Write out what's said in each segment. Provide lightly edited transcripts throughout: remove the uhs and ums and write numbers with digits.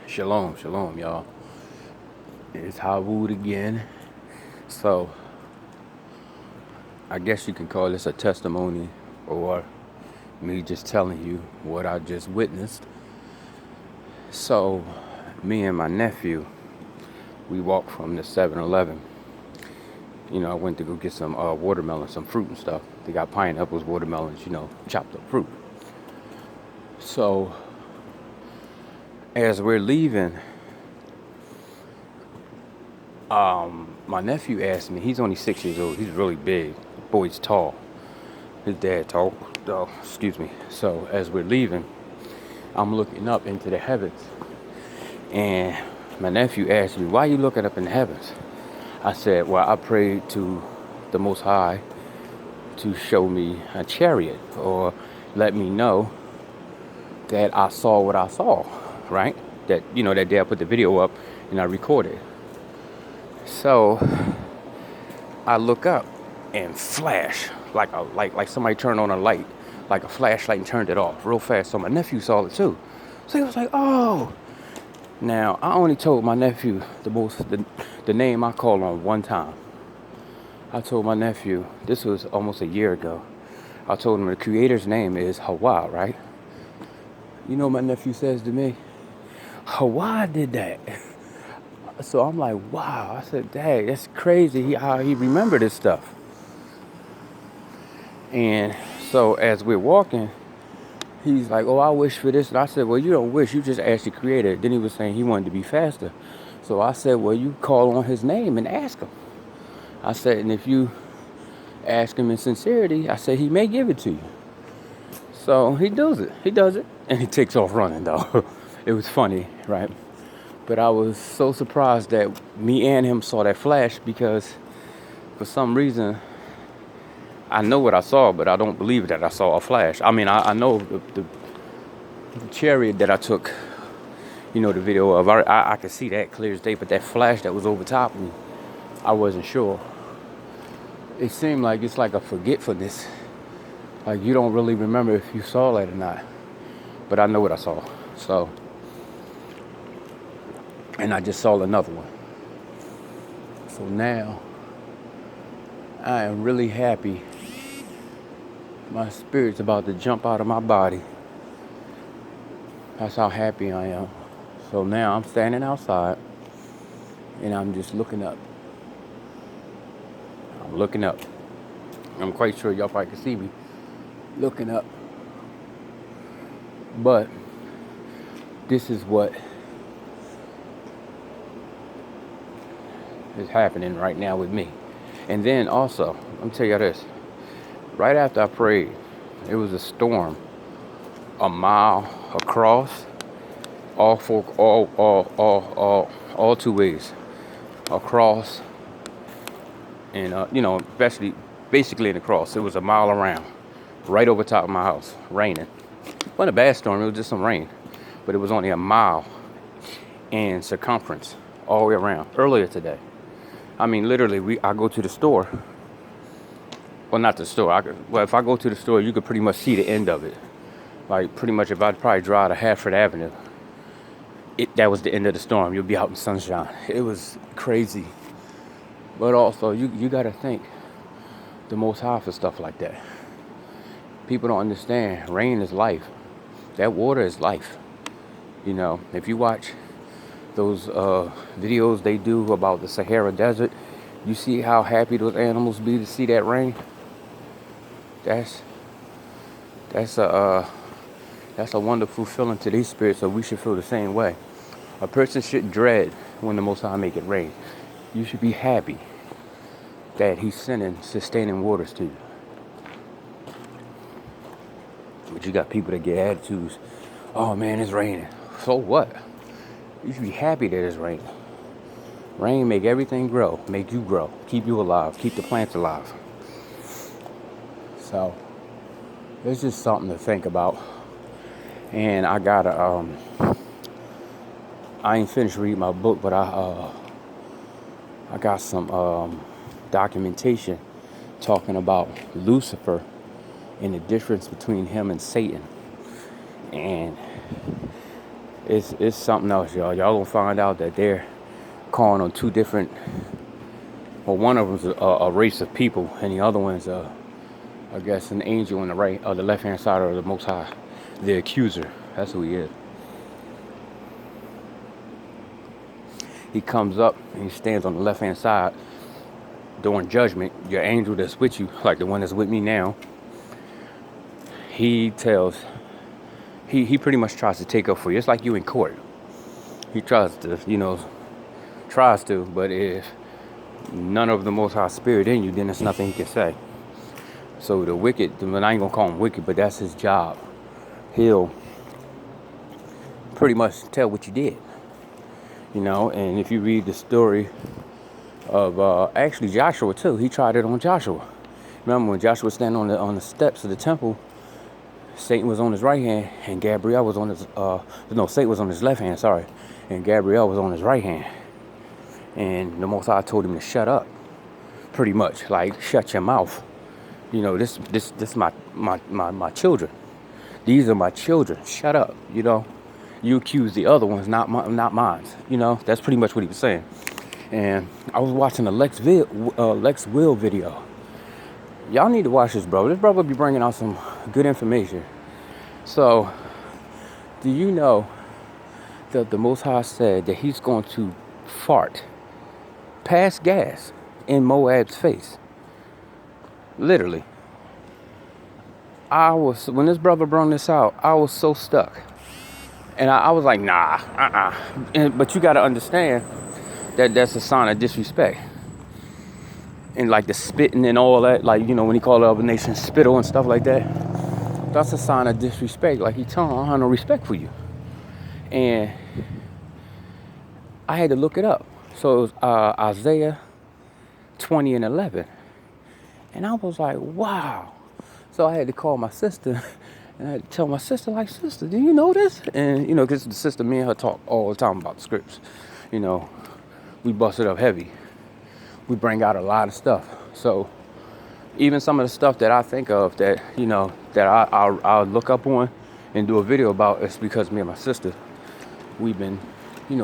Shalom, shalom, y'all. It's Hawah again. So, I guess you can call this a testimony or me just telling you what I just witnessed. So, me and my nephew, we walked from the 7-Eleven. I went to go get some watermelon, some fruit and stuff. They got pineapples, watermelons, chopped up fruit. So, as we're leaving, my nephew asked me, he's only 6 years old, he's really big. The boy's tall. His dad tall. Oh, excuse me. So as we're leaving, I'm looking up into the heavens. And my nephew asked me, why are you looking up in the heavens? I said, well, I prayed to the Most High to show me a chariot or let me know that I saw what I saw, right? That day I put the video up and I recorded. So I look up and flash like somebody turned on a light, like a flashlight and turned it off real fast. So my nephew saw it too. So he was like, "Oh!" Now I only told my nephew the name I called on one time. I told my nephew, this was almost a year ago. I told him the Creator's name is Hawah, right? You know what my nephew says to me? Hawah did that. So I'm like, wow. I said, Dad, that's crazy how he remembered this stuff. And so as we're walking, he's like, oh, I wish for this. And I said, well, you don't wish. You just ask the Creator. Then he was saying he wanted to be faster. So I said, well, you call on his name and ask him. I said, and if you ask him in sincerity, I said, he may give it to you. So he does it. He does it. And he takes off running, though. It was funny, right? But I was so surprised that me and him saw that flash because for some reason, I know what I saw, but I don't believe that I saw a flash. I mean, I know the chariot that I took, the video of. I could see that clear as day, but that flash that was over top of me, I wasn't sure. It seemed like it's like a forgetfulness. Like you don't really remember if you saw that or not. But I know what I saw. So, and I just saw another one. So now, I am really happy. My spirit's about to jump out of my body. That's how happy I am. So now I'm standing outside and I'm just looking up. I'm looking up. I'm quite sure y'all probably can see me looking up. But this is what is happening right now with me. And then also, let me tell you this. Right after I prayed, it was a storm a mile across, all two ways across, and basically in the cross. It was a mile around, right over top of my house, raining. It wasn't a bad storm, it was just some rain, but it was only a mile in circumference all the way around. Earlier today, I mean, literally, I go to the store. Well, not the store. If I go to the store, you could pretty much see the end of it. Like, pretty much, if I'd probably drive to Hartford Avenue, that was the end of the storm. You'll be out in sunshine. It was crazy. But also, you got to thank the Most High for stuff like that. People don't understand. Rain is life. That water is life. If you watch those videos they do about the Sahara Desert, you see how happy those animals be to see that rain. That's a wonderful feeling to these spirits, so we should feel the same way. A person shouldn't dread when the Most High make it rain. You should be happy that He's sending sustaining waters to you. But you got people that get attitudes. Oh man, it's raining. So what? You should be happy that it's raining. Rain make everything grow, make you grow, keep you alive, keep the plants alive. So it's just something to think about. And I gotta I ain't finished reading my book, but I got some documentation talking about Lucifer and the difference between him and Satan. And It's something else, y'all. Y'all gonna find out that they're calling on two different. Well, one of them's a race of people, and the other one's I guess an angel on the right, or the left-hand side of the Most High, the accuser. That's who he is. He comes up and he stands on the left-hand side during judgment. Your angel that's with you, like the one that's with me now, he pretty much tries to take up for you. It's like you in court. He tries to, but if none of the Most High Spirit in you, then there's nothing he can say. So the wicked, I ain't gonna call him wicked, but that's his job. He'll pretty much tell what you did. And if you read the story of actually Joshua too, he tried it on Joshua. Remember when Joshua was standing on the steps of the temple, Satan was on his right hand and Gabriel was on his Satan was on his left hand, sorry, and Gabriel was on his right hand. And the Most High told him to shut up, pretty much, like shut your mouth. This my children. These are my children. Shut up. You accuse the other ones, not mine. That's pretty much what he was saying. And I was watching a Lex Will video. Y'all need to watch this, bro. This brother be bringing out some good information. So, do you know that the Most High said that he's going to fart, pass gas in Moab's face? Literally. When this brother brought this out, I was so stuck. And I was like, nah, but you got to understand that that's a sign of disrespect. And like the spitting and all that, like, when he called the other nations spittle and stuff like that, that's a sign of disrespect. Like he telling them, I have no respect for you. And I had to look it up. So it was Isaiah 20:11. And I was like, wow. So I had to call my sister and I had to tell my sister, like, sister, do you know this? And, because the sister, me and her talk all the time about the scripts. We bust it up heavy. We bring out a lot of stuff. So even some of the stuff that I think of that, that I'll look up on and do a video about, it's because me and my sister, we've been,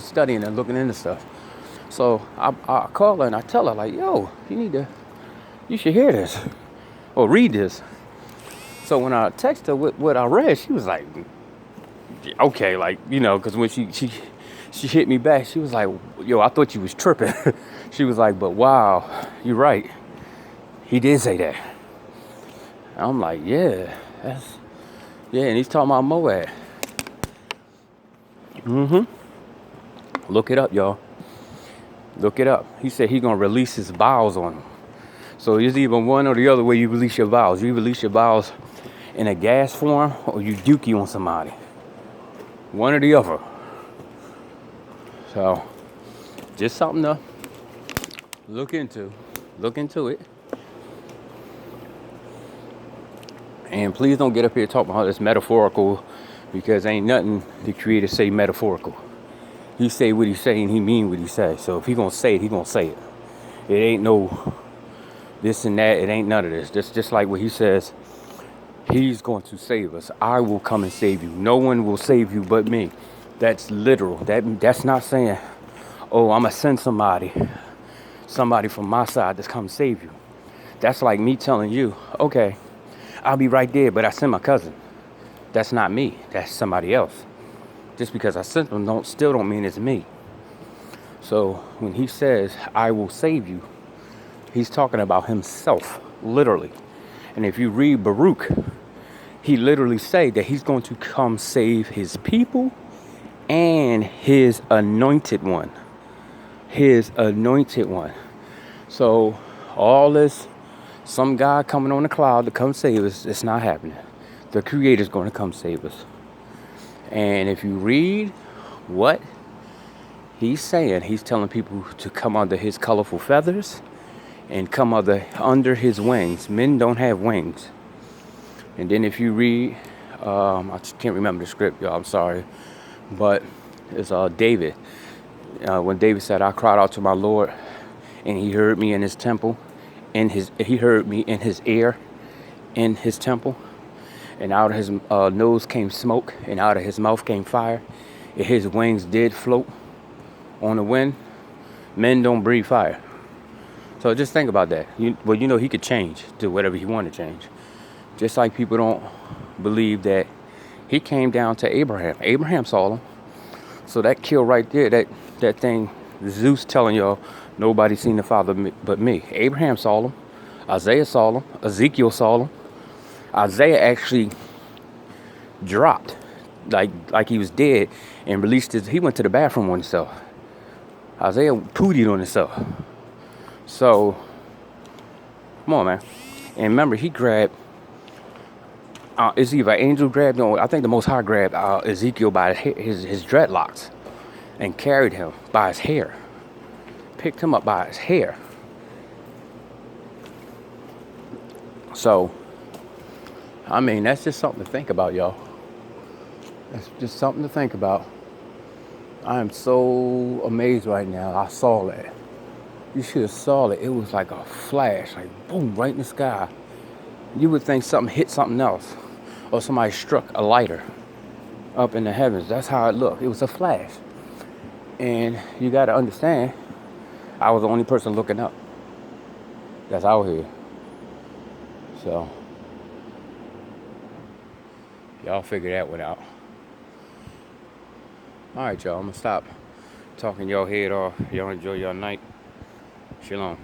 studying and looking into stuff. So I call her and I tell her, like, yo, you should hear this or read this. So when I texted her what I read, she was like, okay, like, because when she hit me back, she was like, yo, I thought you was tripping. She was like, but wow, you're right. He did say that. And I'm like, yeah, and he's talking about Moab. Look it up, y'all. Look it up. He said he's going to release his bowels on them. So it's either one or the other way you release your bowels. You release your bowels in a gas form or you dookie on somebody. One or the other. So, just something to look into. Look into it. And please don't get up here talking about this metaphorical, because ain't nothing the Creator say metaphorical. He say what he say and he mean what he say. So if he gonna say it, he gonna say it. It ain't no this and that. It ain't none of this. Just like what he says, he's going to save us. I will come and save you. No one will save you but me. That's literal. That's not saying, oh, I'm gonna send somebody from my side that's come save you. That's like me telling you, okay, I'll be right there, but I send my cousin. That's not me. That's somebody else. Just because I sent them still don't mean it's me. So when he says, I will save you, he's talking about himself, literally. And if you read Baruch, he literally say that he's going to come save his people and his anointed one. His anointed one. So all this, some guy coming on the cloud to come save us, it's not happening. The Creator's going to come save us. And if you read what he's saying, he's telling people to come under his colorful feathers and come under his wings. Men don't have wings. And then if you read, I can't remember the script, y'all, I'm sorry. But it's David. When David said, I cried out to my Lord and he heard me in his temple. He heard me in his ear, in his temple. And out of his nose came smoke, and out of his mouth came fire. if his wings did float on the wind, men don't breathe fire. So just think about that. You know he could change to whatever he wanted to change. Just like people don't believe that he came down to Abraham. Abraham saw him. So that kill right there, that thing, Zeus telling y'all, nobody seen the Father but me. Abraham saw him. Isaiah saw him. Ezekiel saw him. Isaiah actually dropped, like he was dead, and released his. He went to the bathroom on himself. Isaiah pootied on himself. So, come on, man. And remember, he grabbed. It's either an angel grabbed, or I think the Most High grabbed Ezekiel by his dreadlocks and carried him by his hair. Picked him up by his hair. So, I mean, that's just something to think about, y'all. That's just something to think about. I am so amazed right now. I saw that. You should have saw it. It was like a flash, like boom, right in the sky. You would think something hit something else, or somebody struck a lighter up in the heavens. That's how it looked. It was a flash. And you got to understand, I was the only person looking up that's out here. So, y'all figure that one out. All right, y'all. I'm going to stop talking your head off. Y'all enjoy your night. Shalom.